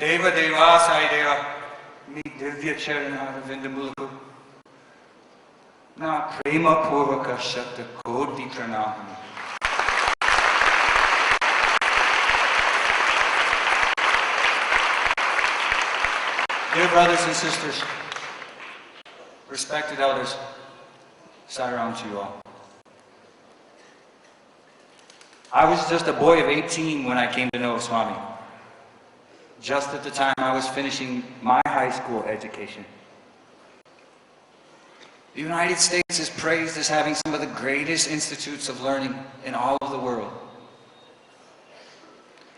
Deva Deva Saideva Mi Divya Charana Vindamulaku Na Prema Purvaka Shakta Kodi Pranam. Dear brothers and sisters, respected elders, Sairam to you all. I was just a boy of 18 when I came to know Swami. Just at the time I was finishing my high school education. The United States is praised as having some of the greatest institutes of learning in all of the world.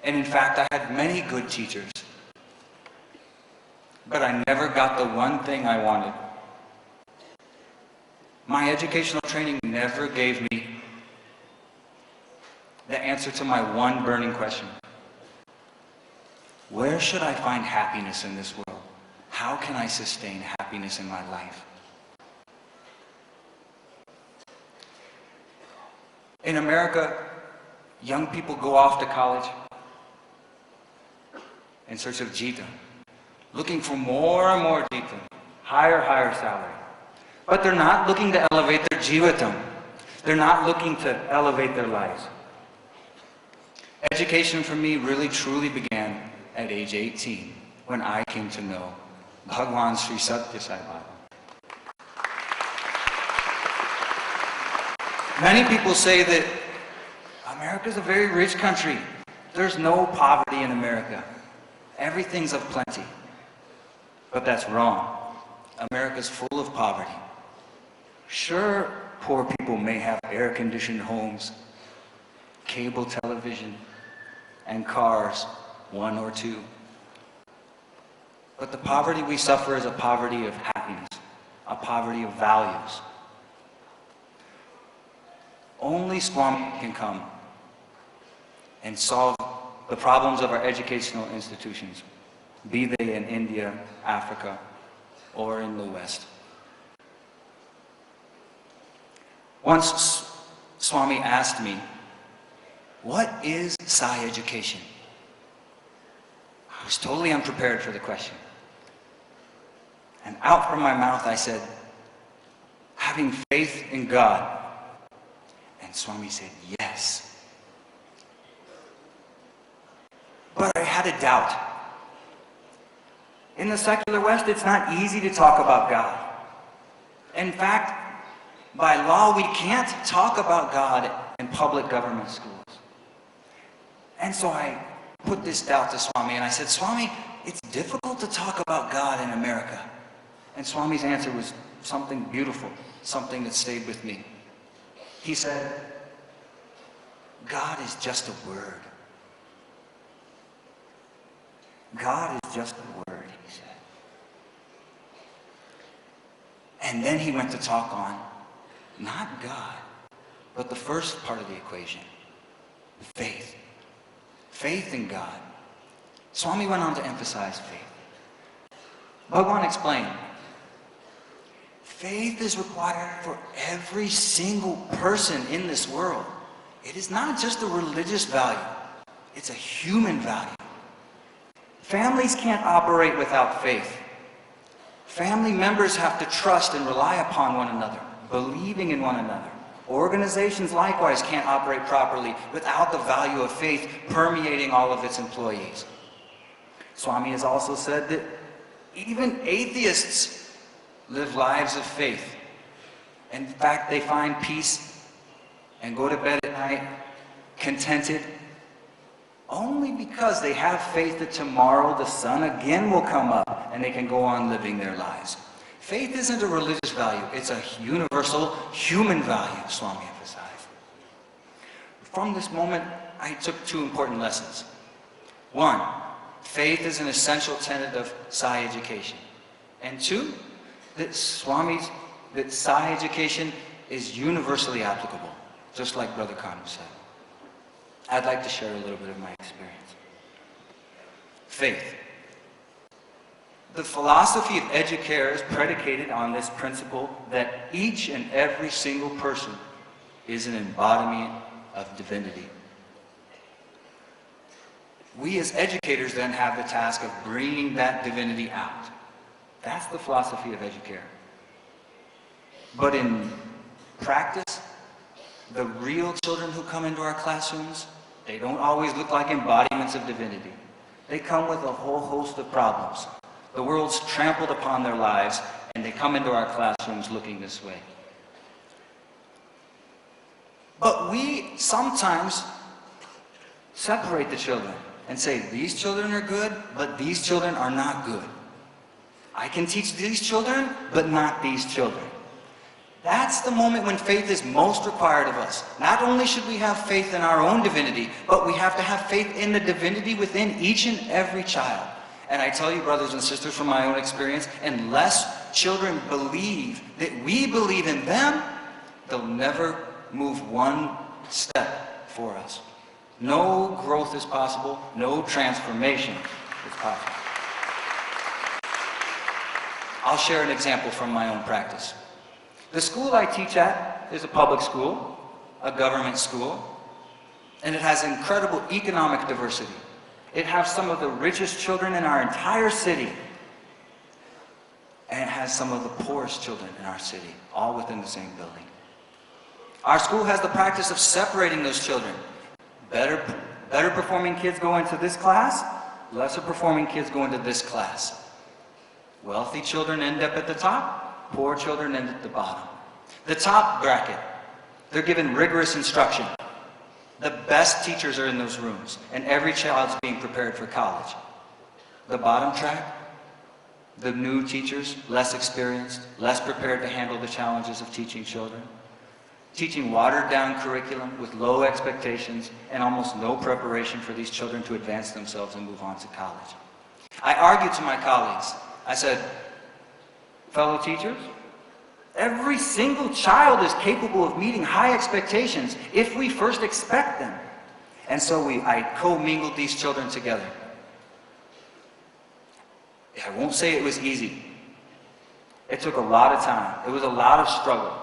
And in fact, I had many good teachers. But I never got the one thing I wanted. My educational training never gave me the answer to my one burning question. Where should I find happiness in this world? How can I sustain happiness in my life? In America, young people go off to college in search of jita, looking for more and more jita, higher salary. But they're not looking to elevate their jivatam. They're not looking to elevate their lives. Education for me really truly began at age 18, when I came to know Bhagavan Sri Sathya Sai Bhagavan. Many people say that America's a very rich country. There's no poverty in America. Everything's of plenty. But that's wrong. America's full of poverty. Sure, poor people may have air-conditioned homes, cable television, and cars, one or two. But the poverty we suffer is a poverty of happiness, a poverty of values. Only Swami can come and solve the problems of our educational institutions, be they in India, Africa, or in the West. Once Swami asked me, what is Sai education? I was totally unprepared for the question. And out from my mouth I said, having faith in God. And Swami said, yes. But I had a doubt. In the secular West, it's not easy to talk about God. In fact, by law, we can't talk about God in public government schools. And so I put this doubt to Swami, and I said, Swami, it's difficult to talk about God in America. And Swami's answer was something beautiful, something that stayed with me. He said, God is just a word. God is just a word, he said. And then he went to talk on, not God, but the first part of the equation, faith. Faith in God. Swami went on to emphasize faith. Bhagavan explained, faith is required for every single person in this world. It is not just a religious value, it's a human value. Families can't operate without faith. Family members have to trust and rely upon one another, believing in one another. Organizations likewise can't operate properly without the value of faith permeating all of its employees. Swami has also said that even atheists live lives of faith. In fact, they find peace and go to bed at night contented only because they have faith that tomorrow the sun again will come up and they can go on living their lives. Faith isn't a religious value, it's a universal human value, Swami emphasized. From this moment, I took two important lessons. One, faith is an essential tenet of Sai education. And two, that Sai education is universally applicable, just like Brother Kanu said. I'd like to share a little bit of my experience. Faith. The philosophy of educare is predicated on this principle that each and every single person is an embodiment of divinity. We as educators then have the task of bringing that divinity out. That's the philosophy of educare. But in practice, the real children who come into our classrooms, they don't always look like embodiments of divinity. They come with a whole host of problems. The world's trampled upon their lives, and they come into our classrooms looking this way. But we sometimes separate the children and say, these children are good, but these children are not good. I can teach these children, but not these children. That's the moment when faith is most required of us. Not only should we have faith in our own divinity, but we have to have faith in the divinity within each and every child. And I tell you, brothers and sisters, from my own experience, unless children believe that we believe in them, they'll never move one step for us. No growth is possible, no transformation is possible. I'll share an example from my own practice. The school I teach at is a public school, a government school, and it has incredible economic diversity. It has some of the richest children in our entire city, and it has some of the poorest children in our city, all within the same building. Our school has the practice of separating those children. Better performing kids go into this class, lesser performing kids go into this class. Wealthy children end up at the top, poor children end at the bottom. The top bracket, they're given rigorous instruction. The best teachers are in those rooms, and every child's being prepared for college. The bottom track, the new teachers, less experienced, less prepared to handle the challenges of teaching children. Teaching watered-down curriculum with low expectations and almost no preparation for these children to advance themselves and move on to college. I argued to my colleagues. I said, fellow teachers, every single child is capable of meeting high expectations if we first expect them. And so I co-mingled these children together. I won't say it was easy. It took a lot of time. It was a lot of struggle.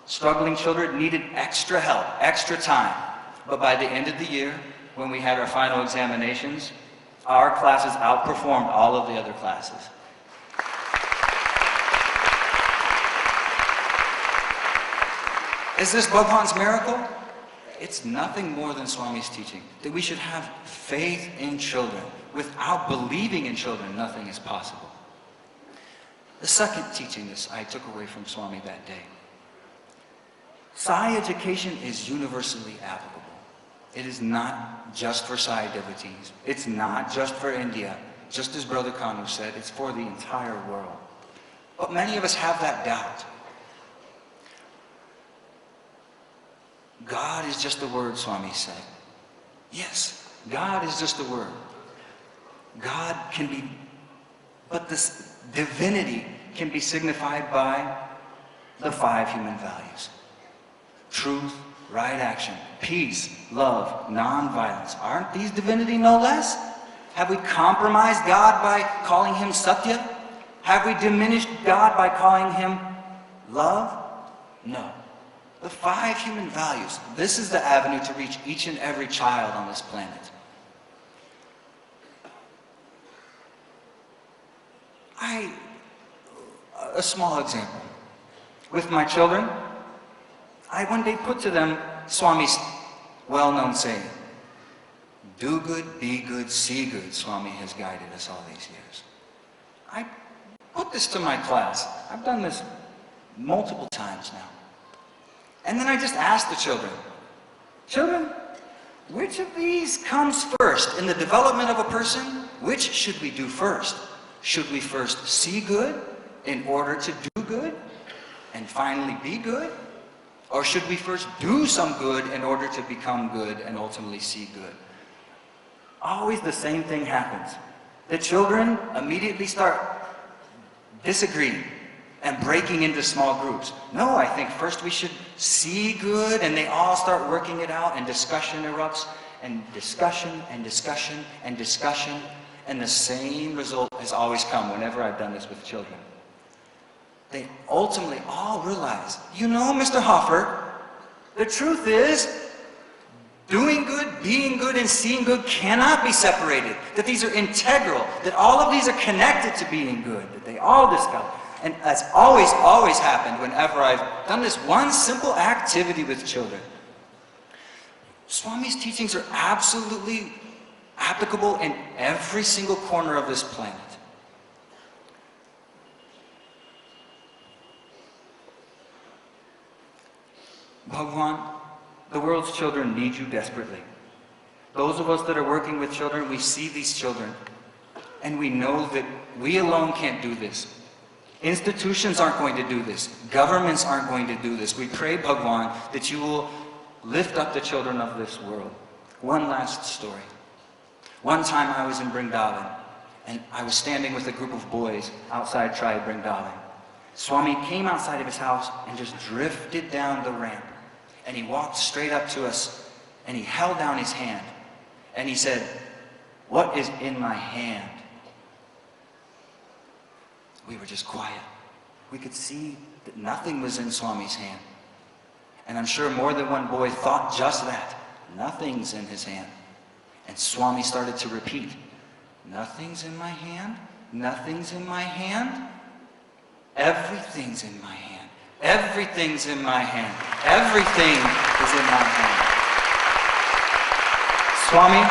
Struggling children needed extra help, extra time. But by the end of the year, when we had our final examinations, our classes outperformed all of the other classes. Is this Bhagavan's miracle? It's nothing more than Swami's teaching, that we should have faith in children. Without believing in children, nothing is possible. The second teaching I took away from Swami that day. Sai education is universally applicable. It is not just for Sai devotees. It's not just for India. Just as Brother Kanu said, it's for the entire world. But many of us have that doubt. God is just a word, Swami said. Yes, God is just a word. God can be, but this divinity can be signified by the 5 human values. Truth, right action, peace, love, non-violence. Aren't these divinity no less? Have we compromised God by calling him Satya? Have we diminished God by calling him love? No. The 5 human values. This is the avenue to reach each and every child on this planet. A small example. With my children, I one day put to them Swami's well-known saying, do good, be good, see good. Swami has guided us all these years. I put this to my class. I've done this multiple times now. And then I just asked the children, which of these comes first in the development of a person? Which should we do first? Should we first see good in order to do good and finally be good? Or should we first do some good in order to become good and ultimately see good? Always the same thing happens. The children immediately start disagreeing and breaking into small groups. No, I think first we should see good, and they all start working it out, and discussion erupts, and discussion, and discussion, and discussion, and the same result has always come whenever I've done this with children. They ultimately all realize, you know, Mr. Hoffer, the truth is, Doing good, being good, and seeing good cannot be separated. That these are integral. That all of these are connected to being good. That they all discover. And that's always happened whenever I've done this one simple activity with children. Swami's teachings are absolutely applicable in every single corner of this planet. Bhagavan, the world's children need you desperately. Those of us that are working with children, we see these children, and we know that we alone can't do this. Institutions aren't going to do this. Governments aren't going to do this. We pray, Bhagavan, that you will lift up the children of this world. One last story. One time I was in Vrindavan, and I was standing with a group of boys outside Tri Vrindavan. Swami came outside of his house and just drifted down the ramp. And he walked straight up to us, and he held down his hand. And he said, "What is in my hand?" We were just quiet. We could see that nothing was in Swami's hand. And I'm sure more than one boy thought just that. Nothing's in his hand. And Swami started to repeat, "Nothing's in my hand, nothing's in my hand, everything's in my hand, everything's in my hand, everything is in my hand." Swami,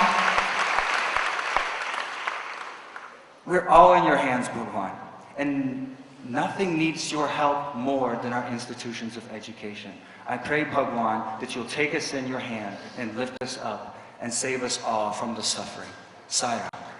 we're all in your hands, Bhagavan. And nothing needs your help more than our institutions of education. I pray, Bhagavan, that you'll take us in your hand and lift us up and save us all from the suffering. Sai Ram.